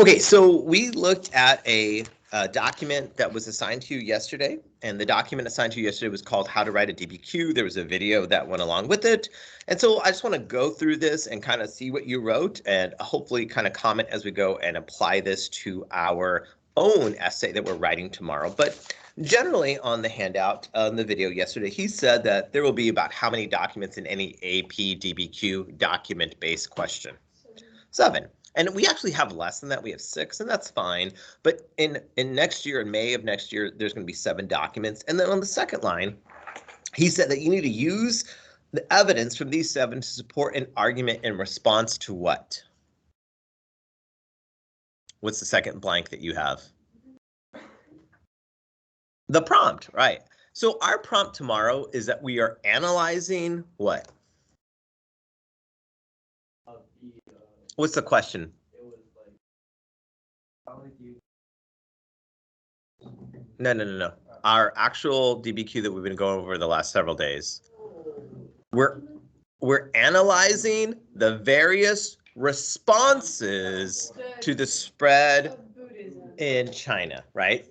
Okay, so we looked at a document that was assigned to you yesterday, and the document assigned to you yesterday was called How to Write a DBQ. There was a video that went along with it. And so I just want to go through this and kind of see what you wrote and hopefully kind of comment as we go and apply this to our own essay that we're writing tomorrow. But generally on the handout on the video yesterday, he said that there will be about how many documents in any AP DBQ document-based question? 7. And we actually have less than that. We have 6, and that's fine. But in next year, in May of next year, there's going to be 7 documents. And then on the second line, he said that you need to use the evidence from these 7 to support an argument in response to what? What's the second blank that you have? The prompt, right? So our prompt tomorrow is that we are analyzing what? What's the question? It was like, how would you? No. Our actual DBQ that we've been going over the last several days. We're analyzing the various responses to the spread in China, right?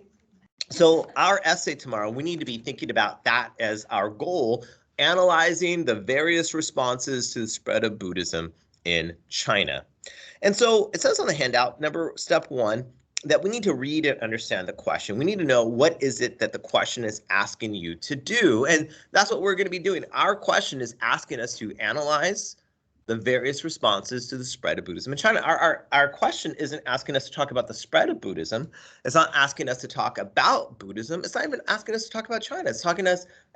So our essay tomorrow, we need to be thinking about that as our goal, analyzing the various responses to the spread of Buddhism in China. And so it says on the handout, step 1, that we need to read and understand the question. We need to know what is it that the question is asking you to do. And that's what we're going to be doing. Our question is asking us to analyze the various responses to the spread of Buddhism in China. Our question isn't asking us to talk about the spread of Buddhism. It's not asking us to talk about Buddhism. It's not even asking us to talk about China. It's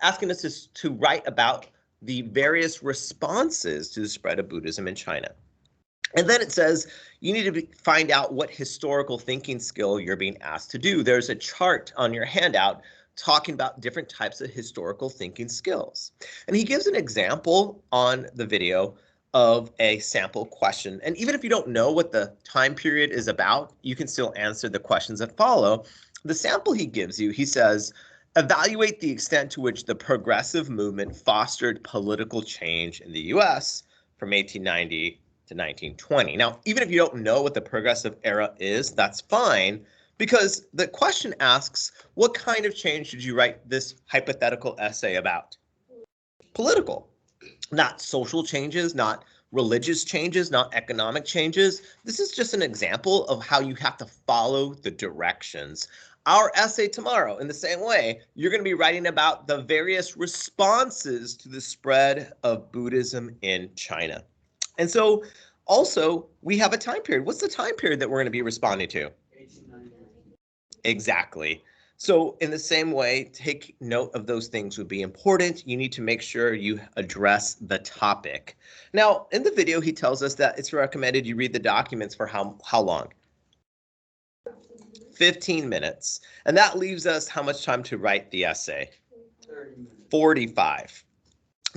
asking us to write about the various responses to the spread of Buddhism in China. And then it says you need to find out what historical thinking skill you're being asked to do. There's a chart on your handout talking about different types of historical thinking skills. And he gives an example on the video of a sample question. And even if you don't know what the time period is about, you can still answer the questions that follow. The sample he gives you, he says, evaluate the extent to which the progressive movement fostered political change in the US from 1890 to 1920. Now, even if you don't know what the progressive era is, that's fine, because the question asks, what kind of change did you write this hypothetical essay about? Political, not social changes, not religious changes, not economic changes. This is just an example of how you have to follow the directions. Our essay tomorrow, in the same way, you're going to be writing about the various responses to the spread of Buddhism in China. And so also we have a time period. What's the time period that we're going to be responding to? 1890. Exactly. So in the same way, take note of those things would be important. You need to make sure you address the topic. Now, in the video, he tells us that it's recommended you read the documents for how long? 15 minutes. And that leaves us how much time to write the essay? 30 minutes. 45.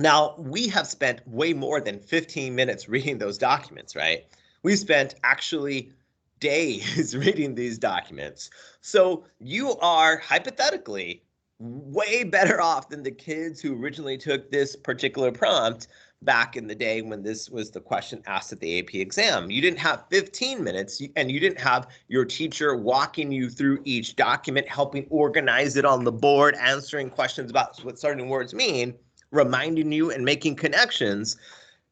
Now, we have spent way more than 15 minutes reading those documents, right? We've spent actually days reading these documents. So you are hypothetically way better off than the kids who originally took this particular prompt back in the day when this was the question asked at the AP exam. You didn't have 15 minutes and you didn't have your teacher walking you through each document, helping organize it on the board, answering questions about what certain words mean, reminding you and making connections.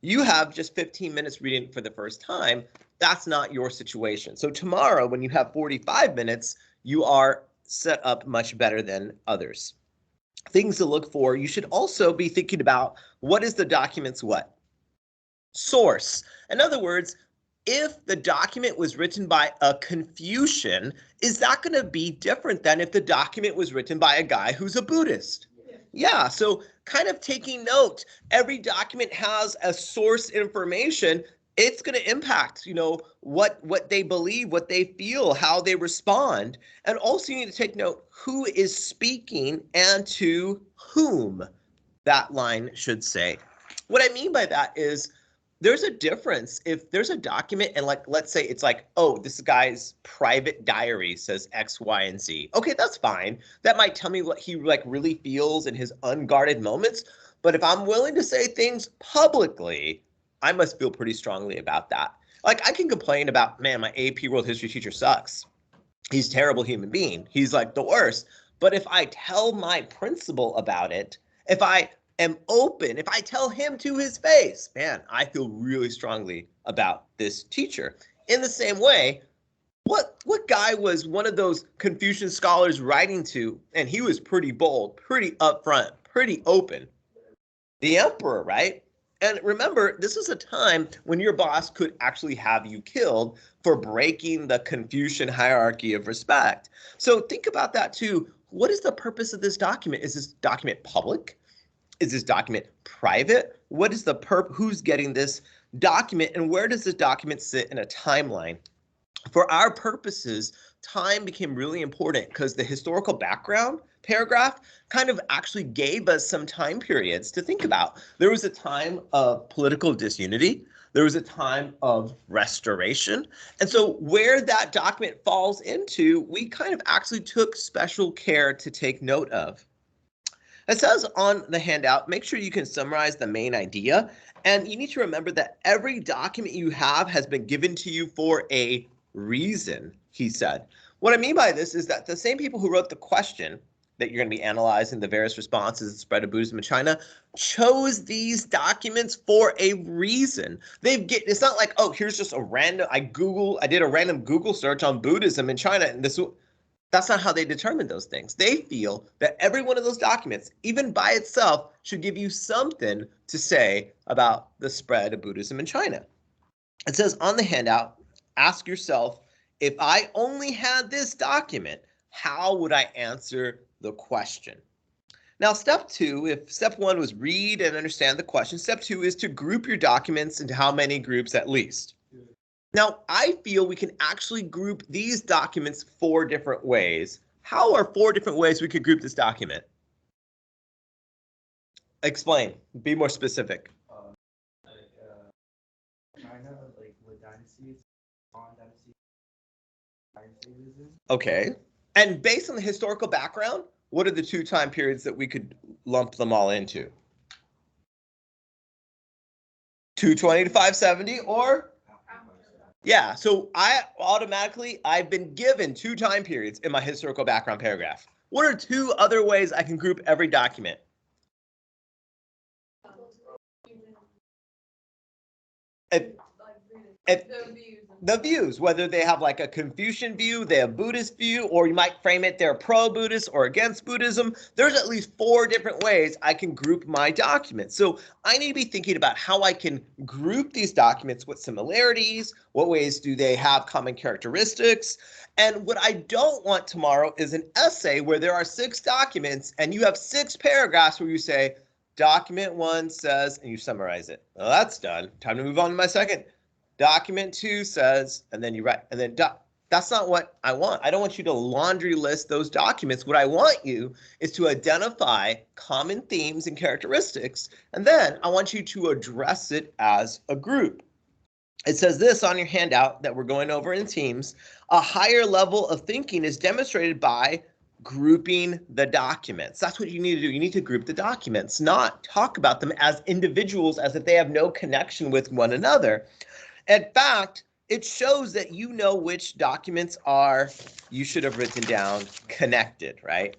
You have just 15 minutes reading for the first time. That's not your situation. So tomorrow, when you have 45 minutes, you are set up much better than others. Things to look for. You should also be thinking about what is the document's what? Source. In other words, if the document was written by a Confucian, is that going to be different than if the document was written by a guy who's a Buddhist? Yeah, so kind of taking note, every document has a source information. It's going to impact, what they believe, what they feel, how they respond. And also you need to take note who is speaking and to whom that line should say. What I mean by that is there's a difference if there's a document and let's say it's like, oh, this guy's private diary says X, Y, and Z. Okay, that's fine. That might tell me what he really feels in his unguarded moments. But if I'm willing to say things publicly, I must feel pretty strongly about that. Like I can complain about, man, my AP World History teacher sucks. He's a terrible human being. He's like the worst. But if I tell my principal about it, if I am open, if I tell him to his face, man, I feel really strongly about this teacher. In the same way, what guy was one of those Confucian scholars writing to, and he was pretty bold, pretty upfront, pretty open? The emperor, right? And remember, this is a time when your boss could actually have you killed for breaking the Confucian hierarchy of respect. So think about that too. What is the purpose of this document? Is this document public? Is this document private? What is the who's getting this document, and where does this document sit in a timeline? For our purposes, time became really important because the historical background paragraph kind of actually gave us some time periods to think about. There was a time of political disunity. There was a time of restoration. And so where that document falls into, we kind of actually took special care to take note of. It says on the handout, make sure you can summarize the main idea. And you need to remember that every document you have has been given to you for a reason, he said. What I mean by this is that the same people who wrote the question that you're going to be analyzing, the various responses to the spread of Buddhism in China, chose these documents for a reason. It's not like, oh, here's just a random, I did a random Google search on Buddhism in China, and that's not how they determine those things. They feel that every one of those documents, even by itself, should give you something to say about the spread of Buddhism in China. It says on the handout, ask yourself, if I only had this document, how would I answer the question? Now, step 2, if step 1 was read and understand the question, step 2 is to group your documents into how many groups at least? Now, I feel we can actually group these documents 4 different ways. How are 4 different ways we could group this document? Explain. Be more specific. China, like with dynasties, on dynasty, Okay. And based on the historical background, what are the 2 time periods that we could lump them all into? 220 to 570 or? Yeah, so I've been given 2 time periods in my historical background paragraph. What are 2 other ways I can group every document? The views, whether they have like a Confucian view, they have Buddhist view, or you might frame it they're pro-Buddhist or against Buddhism. There's at least 4 different ways I can group my documents. So I need to be thinking about how I can group these documents, what similarities, what ways do they have common characteristics. And what I don't want tomorrow is an essay where there are 6 documents and you have 6 paragraphs where you say, document 1 says, and you summarize it. Well, that's done. Time to move on to my second. Document 2 says, and then you write, and then that's not what I want. I don't want you to laundry list those documents. What I want you is to identify common themes and characteristics, and then I want you to address it as a group. It says this on your handout that we're going over in teams. A higher level of thinking is demonstrated by grouping the documents. That's what you need to do. You need to group the documents, not talk about them as individuals as if they have no connection with one another. In fact, it shows that you know which documents you should have written down connected, right?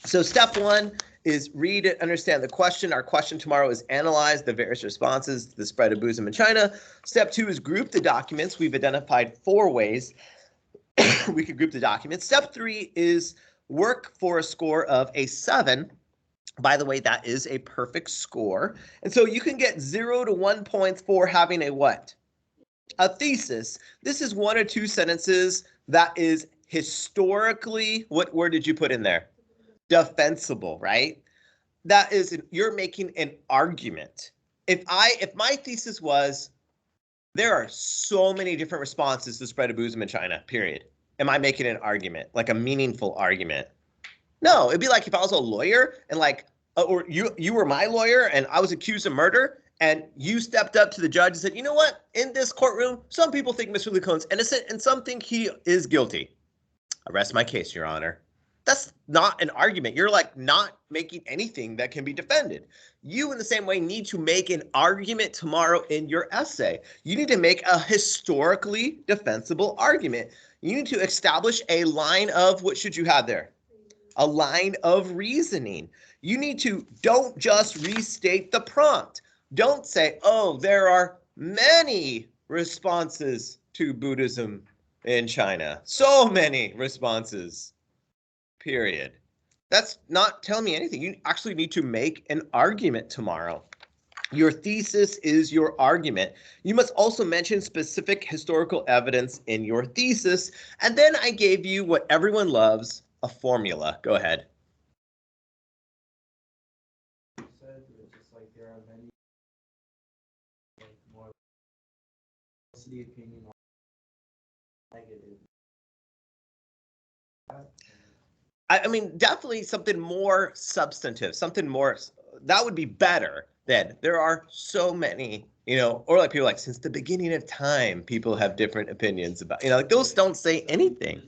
So step 1 is read and understand the question. Our question tomorrow is analyze the various responses to the spread of Buddhism in China. Step 2 is group the documents. We've identified 4 ways we could group the documents. Step 3 is work for a score of a 7. By the way, that is a perfect score. And so you can get 0 to 1 points for having a what? A thesis. This is 1 or 2 sentences that is historically, what word did you put in there? Defensible, right? That is, you're making an argument. If my thesis was, there are so many different responses to the spread of Buddhism in China, period. Am I making an argument, like a meaningful argument? No, it'd be like if I was a lawyer and like, or you were my lawyer and I was accused of murder and you stepped up to the judge and said, you know what, in this courtroom, some people think Mr. Lee Cohn's innocent and some think he is guilty. I rest my case, Your Honor. That's not an argument. You're like not making anything that can be defended. You, in the same way, need to make an argument tomorrow in your essay. You need to make a historically defensible argument. You need to establish a line of, what should you have there? A line of reasoning. You need to, don't just restate the prompt. Don't say, oh, there are many responses to Buddhism in China. So many responses, period. That's not telling me anything. You actually need to make an argument tomorrow. Your thesis is your argument. You must also mention specific historical evidence in your thesis. And then I gave you what everyone loves, a formula. Go ahead. You said it's just like there are many, like more, what's the opinion on negative? I mean, definitely something more substantive, something more, that would be better than there are so many, you know, or like people like, since the beginning of time, people have different opinions about, you know, like those don't say anything.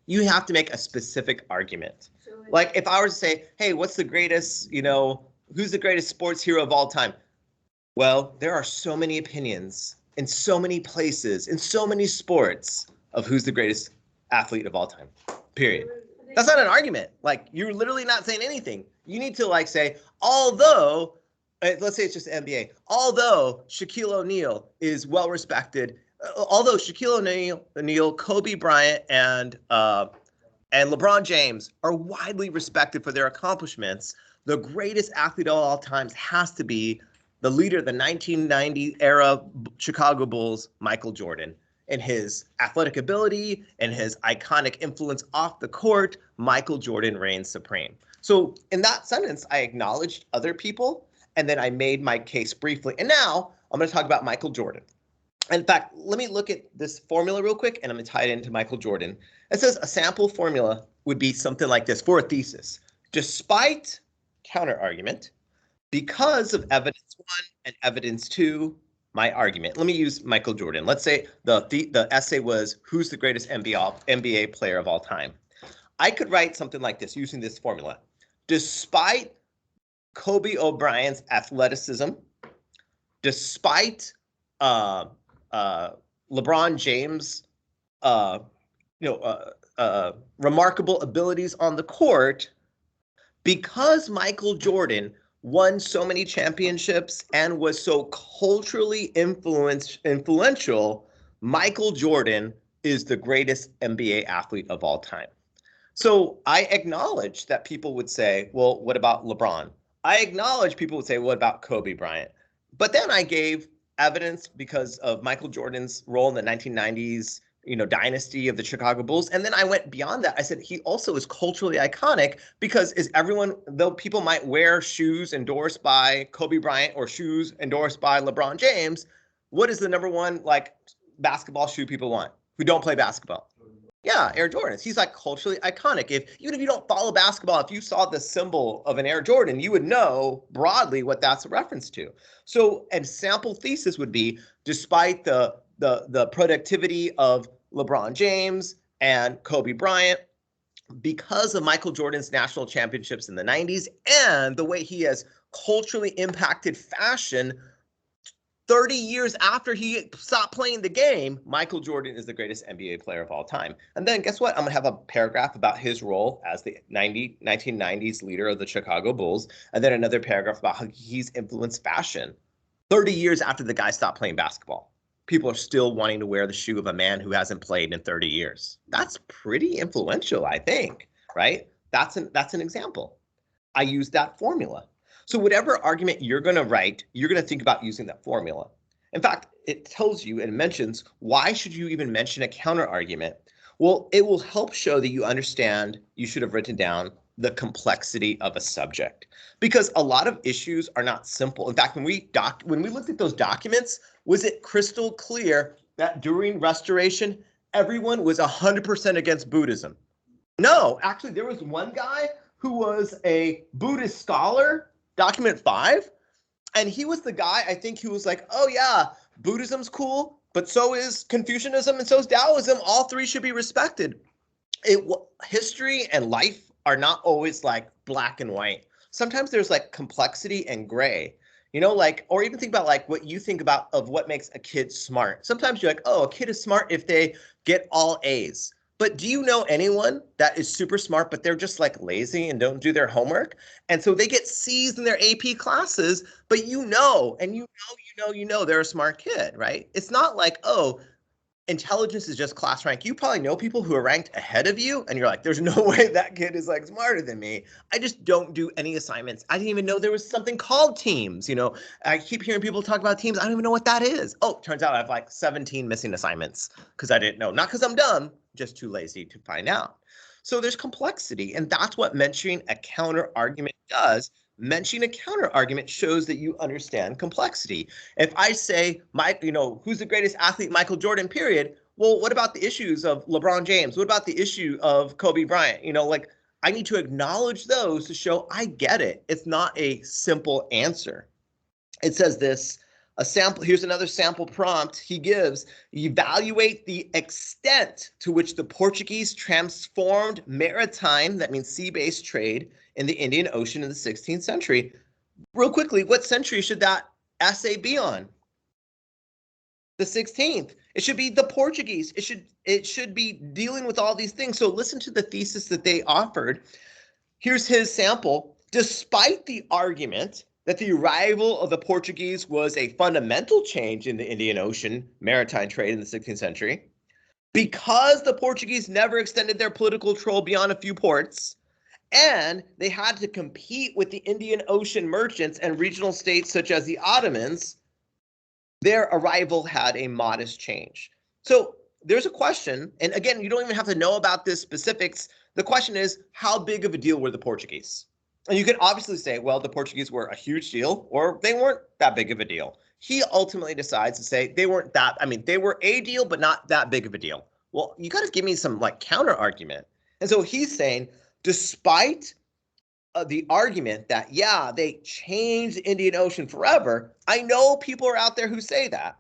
You have to make a specific argument. Like if I were to say, hey, what's the greatest, you know, who's the greatest sports hero of all time? Well, there are so many opinions in so many places, in so many sports of who's the greatest athlete of all time, period. That's not an argument. Like, you're literally not saying anything. You need to like say, although, let's say it's just NBA, although Shaquille O'Neal is well respected, although Shaquille O'Neal, Kobe Bryant, and LeBron James are widely respected for their accomplishments, the greatest athlete of all times has to be the leader of the 1990 era Chicago Bulls, Michael Jordan. In his athletic ability and his iconic influence off the court, Michael Jordan reigns supreme. So in that sentence, I acknowledged other people, and then I made my case briefly. And now I'm going to talk about Michael Jordan. In fact, let me look at this formula real quick, and I'm going to tie it into Michael Jordan. It says a sample formula would be something like this for a thesis. Despite counter-argument, because of evidence 1 and evidence 2, my argument. Let me use Michael Jordan. Let's say the essay was, who's the greatest NBA player of all time? I could write something like this using this formula. Despite Kobe O'Brien's athleticism, despite LeBron James' remarkable abilities on the court, because Michael Jordan won so many championships and was so culturally influential, Michael Jordan is the greatest NBA athlete of all time. So I acknowledge that people would say, well, what about LeBron? I acknowledge people would say, what about Kobe Bryant? But then I gave evidence because of Michael Jordan's role in the 1990s, dynasty of the Chicago Bulls. And then I went beyond that. I said he also is culturally iconic because though people might wear shoes endorsed by Kobe Bryant or shoes endorsed by LeBron James, what is the number one like basketball shoe people want who don't play basketball? Yeah, Air Jordans. He's like culturally iconic. Even if you don't follow basketball, if you saw the symbol of an Air Jordan, you would know broadly what that's a reference to. So a sample thesis would be, despite the productivity of LeBron James and Kobe Bryant, because of Michael Jordan's national championships in the 90s and the way he has culturally impacted fashion 30 years after he stopped playing the game, Michael Jordan is the greatest NBA player of all time. And then guess what? I'm going to have a paragraph about his role as the 1990s leader of the Chicago Bulls, and then another paragraph about how he's influenced fashion 30 years after the guy stopped playing basketball. People are still wanting to wear the shoe of a man who hasn't played in 30 years. That's pretty influential, I think, right? That's an example. I use that formula. So whatever argument you're going to write, you're going to think about using that formula. In fact, it tells you and mentions, why should you even mention a counter argument? Well, it will help show that you understand you should have written down the complexity of a subject, because a lot of issues are not simple. In fact, when we looked at those documents, was it crystal clear that during Restoration, everyone was 100% against Buddhism? No, actually, there was one guy who was a Buddhist scholar, document 5, and he was the guy, I think, who was like, oh yeah, Buddhism's cool, but so is Confucianism and so is Taoism. All three should be respected. history and life are not always like black and white. Sometimes there's like complexity and gray. You know, like, or even think about like what you think about of what makes a kid smart. Sometimes you're like, oh, a kid is smart if they get all A's. But do you know anyone that is super smart, but they're just like lazy and don't do their homework? And so they get C's in their AP classes, but you know, and you know, they're a smart kid, right? It's not like, oh, intelligence is just class rank. You probably know people who are ranked ahead of you, and you're like, there's no way that kid is like smarter than me. I just don't do any assignments. I didn't even know there was something called teams. You know, I keep hearing people talk about teams. I don't even know what that is. Oh, turns out I have like 17 missing assignments because I didn't know. Not because I'm dumb, just too lazy to find out. So there's complexity, and that's what mentioning a counter argument does. Mentioning a counter argument shows that you understand complexity. If I say, Mike, you know, who's the greatest athlete? Michael Jordan, period. Well, what about the issues of LeBron James? What about the issue of Kobe Bryant? You know, like I need to acknowledge those to show I get it. It's not a simple answer. It says this, a sample, here's another sample prompt he gives. Evaluate the extent to which the Portuguese transformed maritime, that means sea-based trade, in the Indian Ocean in the 16th century. Real quickly, what century should that essay be on? The 16th. It should be the Portuguese. It should be dealing with all these things. So listen to the thesis that they offered. Here's his sample. Despite the argument that the arrival of the Portuguese was a fundamental change in the Indian Ocean maritime trade in the 16th century, because the Portuguese never extended their political control beyond a few ports, and they had to compete with the Indian Ocean merchants and regional states such as the Ottomans, their arrival had a modest change. So there's a question, and again, you don't even have to know about the specifics. The question is, how big of a deal were the Portuguese? And you can obviously say, well, the Portuguese were a huge deal, or they weren't that big of a deal. He ultimately decides to say they weren't that, I mean, they were a deal, but not that big of a deal. Well, you got to give me some like counter argument. And so he's saying, despite the argument that, yeah, they changed the Indian Ocean forever, I know people are out there who say that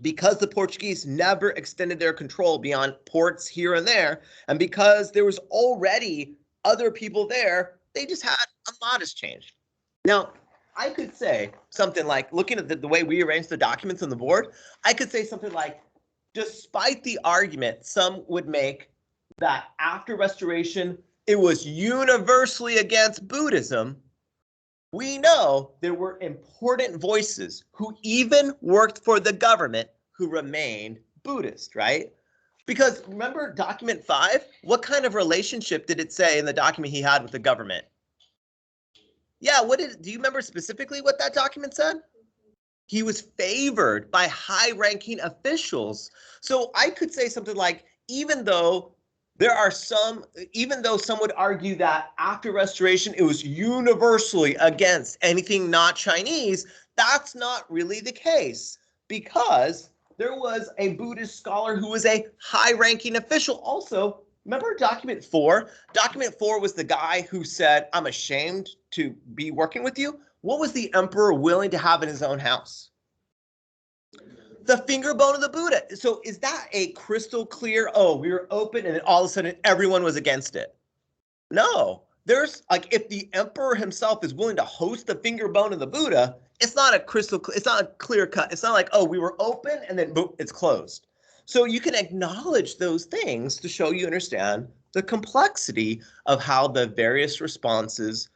because the Portuguese never extended their control beyond ports here and there, and because there was already other people there, they just had a modest change. Now, I could say something like, looking at the way we arrange the documents on the board, I could say something like, despite the argument some would make that after Restoration, it was universally against Buddhism, we know there were important voices who even worked for the government who remained Buddhist, right? Because remember document 5? What kind of relationship did it say in the document he had with the government? Yeah, do you remember specifically what that document said? He was favored by high-ranking officials. So I could say something like, even though some would argue that after Restoration, it was universally against anything not Chinese, that's not really the case, because there was a Buddhist scholar who was a high-ranking official also. Remember document 4? Document 4 was the guy who said, I'm ashamed to be working with you. What was the emperor willing to have in his own house? The finger bone of the Buddha. So is that a crystal clear, oh, we were open and then all of a sudden everyone was against it? No. There's like, if the emperor himself is willing to host the finger bone of the Buddha, it's not a clear cut. It's not like, oh, we were open and then boom, it's closed. So you can acknowledge those things to show you understand the complexity of how the various responses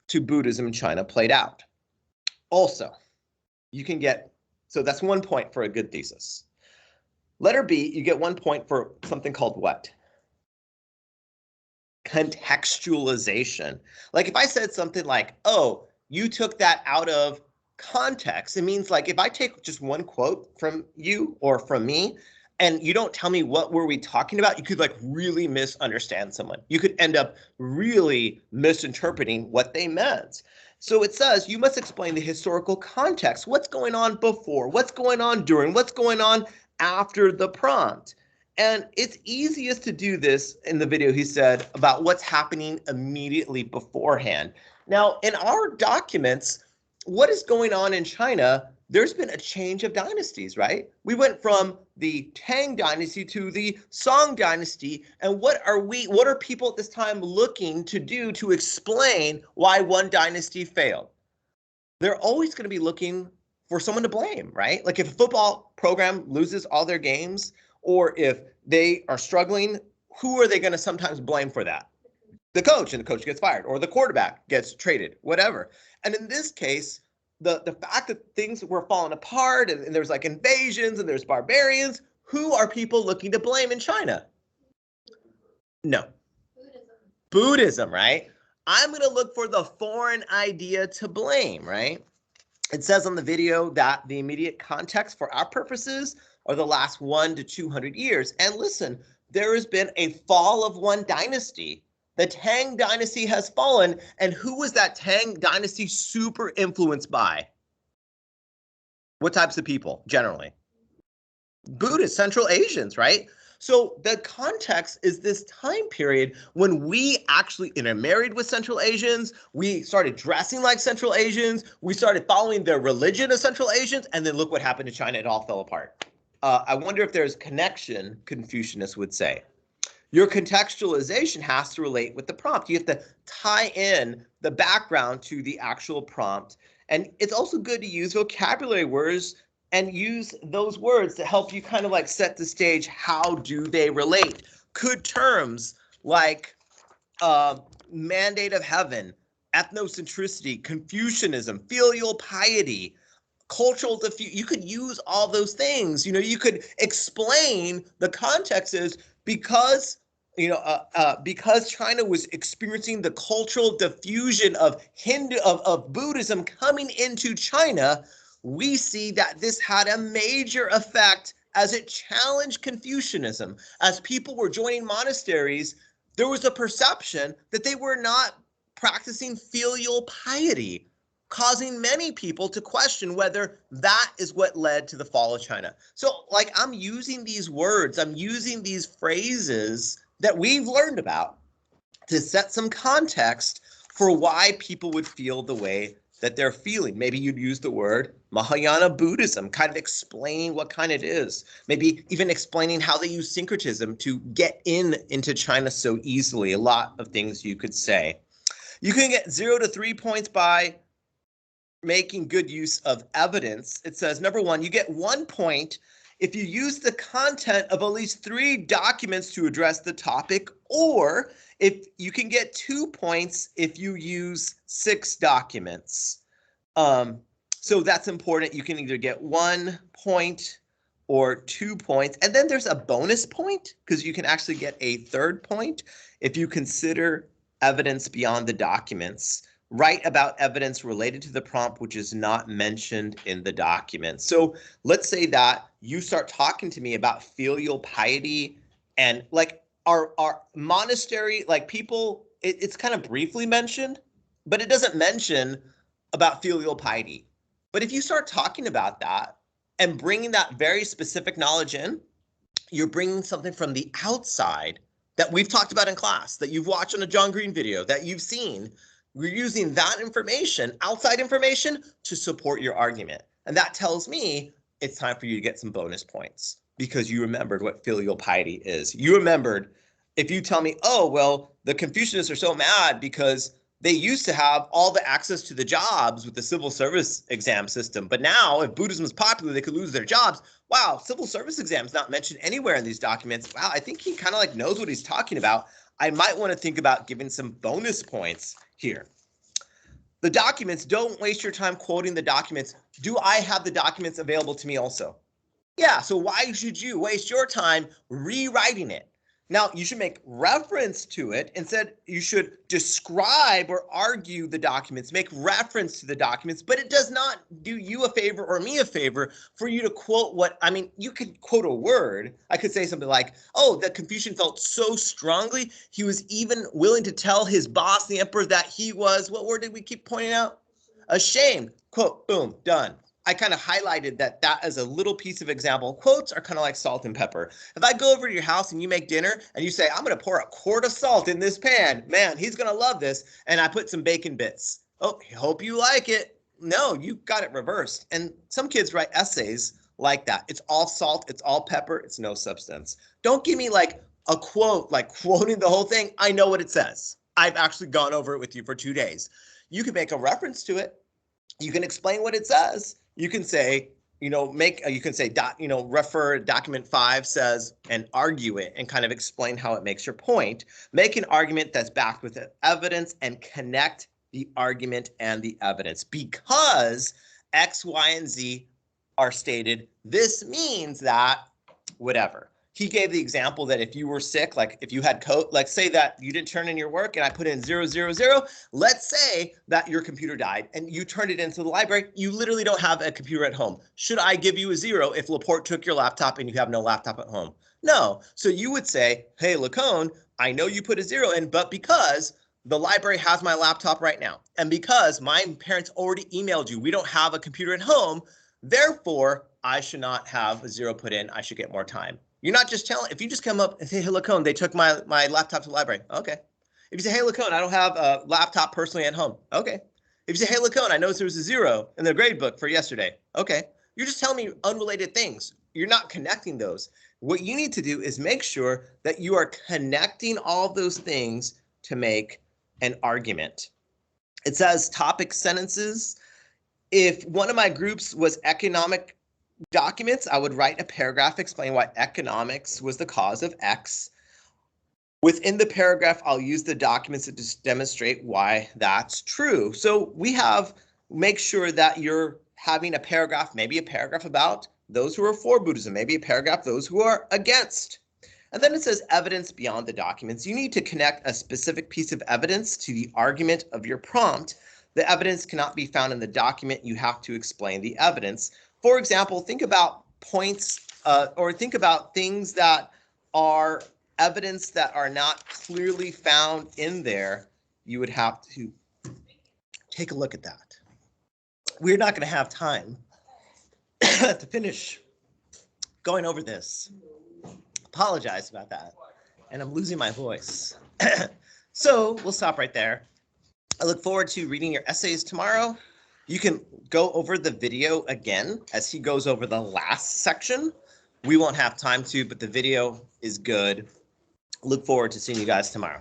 to Buddhism in China played out. Also, you can get, so that's 1 point for a good thesis. Letter B, you get 1 point for something called what? Contextualization. Like if I said something like, oh, you took that out of context, it means like if I take just one quote from you or from me, and you don't tell me what were we talking about, you could like really misunderstand someone. You could end up really misinterpreting what they meant. So it says you must explain the historical context. What's going on before? What's going on during? What's going on after the prompt? And it's easiest to do this in the video he said about what's happening immediately beforehand. Now, in our documents, what is going on in China there's been a change of dynasties, right? We went from the Tang dynasty to the Song dynasty. And what are people at this time looking to do to explain why one dynasty failed? They're always going to be looking for someone to blame, right? Like if a football program loses all their games, or if they are struggling, who are they going to sometimes blame for that? The coach, and the coach gets fired, or the quarterback gets traded, whatever. And in this case, the fact that things were falling apart and there's like invasions and there's barbarians, who are people looking to blame in China? No. Buddhism, right? I'm going to look for the foreign idea to blame, right? It says on the video that the immediate context for our purposes are the last 100 to 200 years. And listen, there has been a fall of one dynasty. The Tang dynasty has fallen. And who was that Tang dynasty super influenced by? What types of people generally? Buddhist, Central Asians, right? So the context is this time period when we actually intermarried with Central Asians, we started dressing like Central Asians, we started following the religion of Central Asians, and then look what happened to China, it all fell apart. I wonder if there's connection, Confucianists would say. Your contextualization has to relate with the prompt. You have to tie in the background to the actual prompt. And it's also good to use vocabulary words and use those words to help you kind of like set the stage. How do they relate? Could terms like mandate of heaven, ethnocentricity, Confucianism, filial piety, cultural diffusion, you could use all those things. You could explain the context is because because China was experiencing the cultural diffusion of Buddhism coming into China, we see that this had a major effect as it challenged Confucianism. As people were joining monasteries, there was a perception that they were not practicing filial piety, causing many people to question whether that is what led to the fall of China. So like I'm using these words, I'm using these phrases that we've learned about to set some context for why people would feel the way that they're feeling. Maybe you'd use the word Mahayana Buddhism, kind of explaining what kind it is. Maybe even explaining how they use syncretism to get into China so easily. A lot of things you could say. You can get 0 to 3 points by making good use of evidence. It says, number one, you get 1 point if you use the content of at least 3 documents to address the topic, or if you can get 2 points if you use 6 documents. So that's important. You can either get 1 point or 2 points. And then there's a bonus point because you can actually get a 3rd point if you consider evidence beyond the documents. Write about evidence related to the prompt which is not mentioned in the document. So let's say that you start talking to me about filial piety and like our monastery, like people, it's kind of briefly mentioned, but it doesn't mention about filial piety. But if you start talking about that and bringing that very specific knowledge in, you're bringing something from the outside that we've talked about in class, that you've watched on a John Green video, that you've seen. We're using that information, outside information, to support your argument. And that tells me it's time for you to get some bonus points because you remembered what filial piety is. You remembered, if you tell me, oh, well, the Confucianists are so mad because they used to have all the access to the jobs with the civil service exam system. But now, if Buddhism is popular, they could lose their jobs. Wow, civil service exams not mentioned anywhere in these documents. Wow, I think he kind of like knows what he's talking about. I might want to think about giving some bonus points here. The documents, don't waste your time quoting the documents. Do I have the documents available to me also? Yeah, so why should you waste your time rewriting it? Now, you should make reference to it. Instead, you should describe or argue the documents, make reference to the documents, but it does not do you a favor or me a favor for you to quote you could quote a word. I could say something like, oh, that Confucian felt so strongly, he was even willing to tell his boss, the emperor, that he was, what word did we keep pointing out? Ashamed. Quote, boom, done. I kind of highlighted that as a little piece of example. Quotes are kind of like salt and pepper. If I go over to your house and you make dinner and you say, I'm going to pour a quart of salt in this pan, man, he's going to love this. And I put some bacon bits. Oh, hope you like it. no, you got it reversed. And some kids write essays like that. It's all salt, it's all pepper, it's no substance. Don't give me like a quote, like quoting the whole thing. I know what it says. I've actually gone over it with you for 2 days. You can make a reference to it. You can explain what it says. You can say, you can say, refer document 5 says, and argue it and kind of explain how it makes your point. Make an argument that's backed with evidence and connect the argument and the evidence. Because X, Y, and Z are stated, this means that whatever. He gave the example that if you were sick, like if you had COVID, like say that you didn't turn in your work and I put in 000, let's say that your computer died and you turned it into the library, you literally don't have a computer at home. Should I give you a 0 if Laporte took your laptop and you have no laptop at home? No. So you would say, hey, Lacone, I know you put a 0 in, but because the library has my laptop right now, and because my parents already emailed you, we don't have a computer at home, therefore, I should not have a 0 put in. I should get more time. You're not just telling, if you just come up and say, hey, Lacone, they took my laptop to the library. Okay. If you say, hey, Lacone, I don't have a laptop personally at home. Okay. If you say, hey, Lacone, I noticed there was a 0 in the grade book for yesterday. Okay. You're just telling me unrelated things. You're not connecting those. What you need to do is make sure that you are connecting all of those things to make an argument. It says topic sentences. If one of my groups was economic documents, I would write a paragraph explaining why economics was the cause of X. Within the paragraph, I'll use the documents to just demonstrate why that's true. So make sure that you're having a paragraph, maybe a paragraph about those who are for Buddhism, maybe a paragraph those who are against. And then it says evidence beyond the documents. You need to connect a specific piece of evidence to the argument of your prompt. The evidence cannot be found in the document. You have to explain the evidence. For example, think about points or think about things that are evidence that are not clearly found in there. You would have to take a look at that. We're not going to have time to finish going over this. Apologize about that. And I'm losing my voice. So we'll stop right there. I look forward to reading your essays tomorrow. You can go over the video again as he goes over the last section. We won't have time to, but the video is good. Look forward to seeing you guys tomorrow.